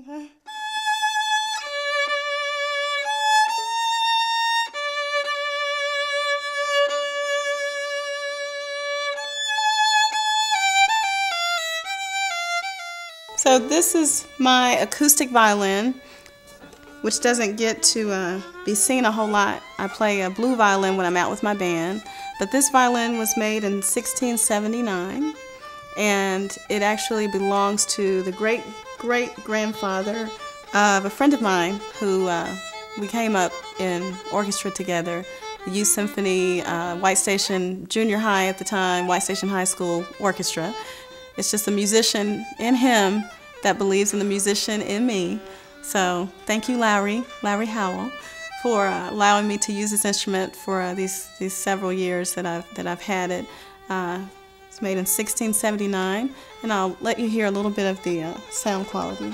Okay. So this is my acoustic violin, which doesn't get to be seen a whole lot. I play a blue violin when I'm out with my band, but this violin was made in 1679, and it actually belongs to the great-great-grandfather of a friend of mine who we came up in orchestra together, the Youth Symphony, White Station Junior High at the time, White Station High School Orchestra. It's just a musician in him that believes in the musician in me. So thank you, Larry Howell, for allowing me to use this instrument for these several years that I've had it. It's made in 1679, and I'll let you hear a little bit of the sound quality.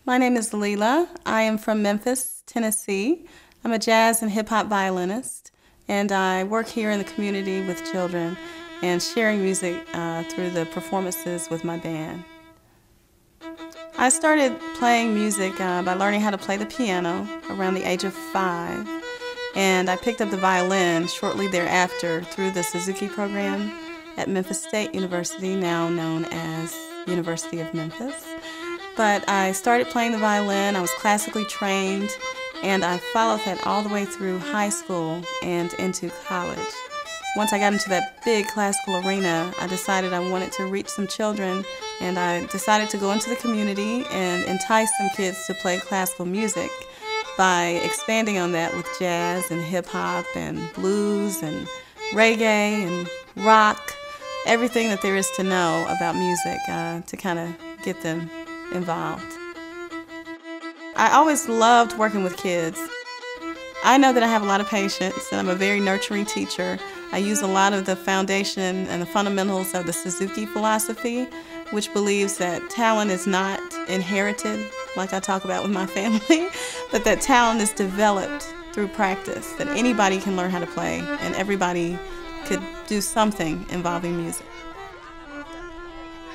My name is Lila. I am from Memphis, Tennessee. I'm a jazz and hip-hop violinist, and I work here in the community with children and sharing music through the performances with my band. I started playing music by learning how to play the piano around the age of 5, and I picked up the violin shortly thereafter through the Suzuki program at Memphis State University, now known as University of Memphis. But I started playing the violin, I was classically trained, and I followed that all the way through high school and into college. Once I got into that big classical arena, I decided I wanted to reach some children, and I decided to go into the community and entice some kids to play classical music by expanding on that with jazz and hip-hop and blues and reggae and rock, everything that there is to know about music to kind of get them involved. I always loved working with kids. I know that I have a lot of patience, and I'm a very nurturing teacher. I use a lot of the foundation and the fundamentals of the Suzuki philosophy, which believes that talent is not inherited, like I talk about with my family, but that talent is developed through practice, that anybody can learn how to play, and everybody could do something involving music.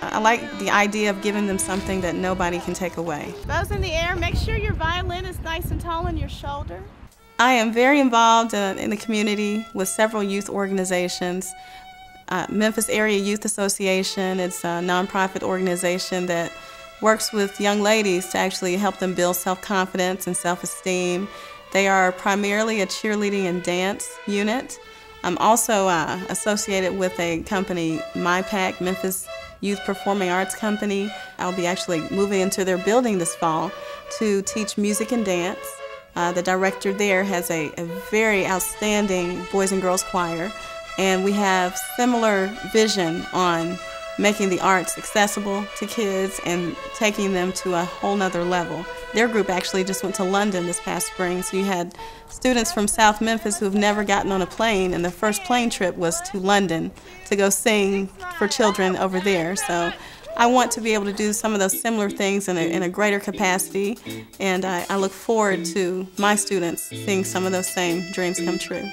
I like the idea of giving them something that nobody can take away. Bows in the air, make sure your violin is nice and tall on your shoulder. I am very involved in the community with several youth organizations. Memphis Area Youth Association, it's a nonprofit organization that works with young ladies to actually help them build self-confidence and self-esteem. They are primarily a cheerleading and dance unit. I'm also associated with a company, MyPac, Memphis Youth Performing Arts Company. I'll be actually moving into their building this fall to teach music and dance. The director there has a very outstanding boys and girls choir, and we have similar vision on making the arts accessible to kids and taking them to a whole nother level. Their group actually just went to London this past spring, so you had students from South Memphis who have never gotten on a plane, and their first plane trip was to London to go sing for children over there. So I want to be able to do some of those similar things in a greater capacity, and I look forward to my students seeing some of those same dreams come true.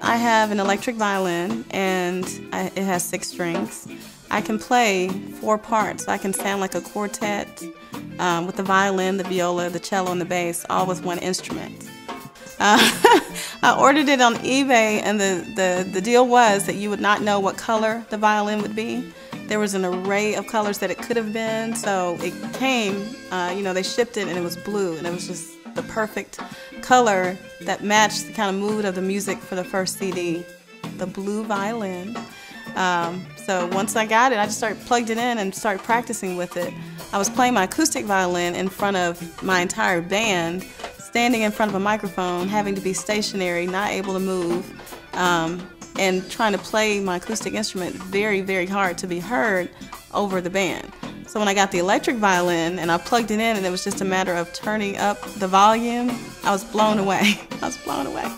I have an electric violin, and it has 6 strings. I can play 4 parts. I can sound like a quartet with the violin, the viola, the cello, and the bass, all with one instrument. I ordered it on eBay, and the deal was that you would not know what color the violin would be. There was an array of colors that it could have been, so it came, they shipped it, and it was blue, and it was just the perfect color that matched the kind of mood of the music for the first CD, the blue violin. So once I got it, I just plugged it in and started practicing with it. I was playing my acoustic violin in front of my entire band, standing in front of a microphone, having to be stationary, not able to move, and trying to play my acoustic instrument very, very hard to be heard over the band. So when I got the electric violin and I plugged it in and it was just a matter of turning up the volume, I was blown away. I was blown away.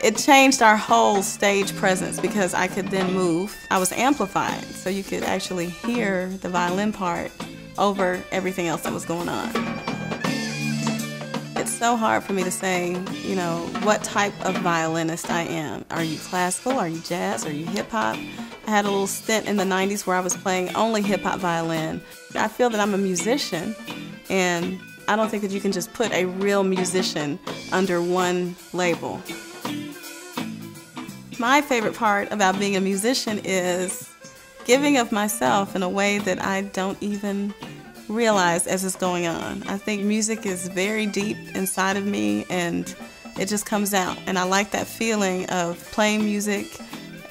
It changed our whole stage presence because I could then move. I was amplified, so you could actually hear the violin part over everything else that was going on. It's so hard for me to say, you know, what type of violinist I am. Are you classical? Are you jazz? Are you hip-hop? I had a little stint in the 90s where I was playing only hip-hop violin. I feel that I'm a musician, and I don't think that you can just put a real musician under one label. My favorite part about being a musician is giving of myself in a way that I don't even realize as it's going on. I think music is very deep inside of me and it just comes out. And I like that feeling of playing music.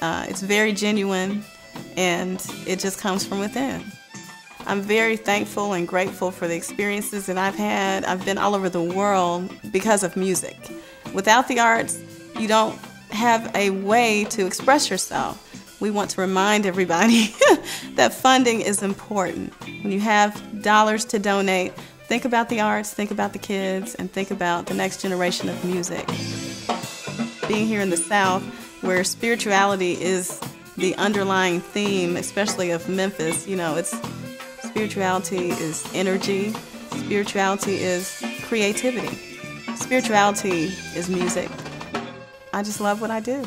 It's very genuine and it just comes from within. I'm very thankful and grateful for the experiences that I've had. I've been all over the world because of music. Without the arts, you don't have a way to express yourself. We want to remind everybody that funding is important. When you have dollars to donate, think about the arts, think about the kids, and think about the next generation of music. Being here in the South, where spirituality is the underlying theme, especially of Memphis, you know, spirituality is energy, spirituality is creativity, spirituality is music. I just love what I do.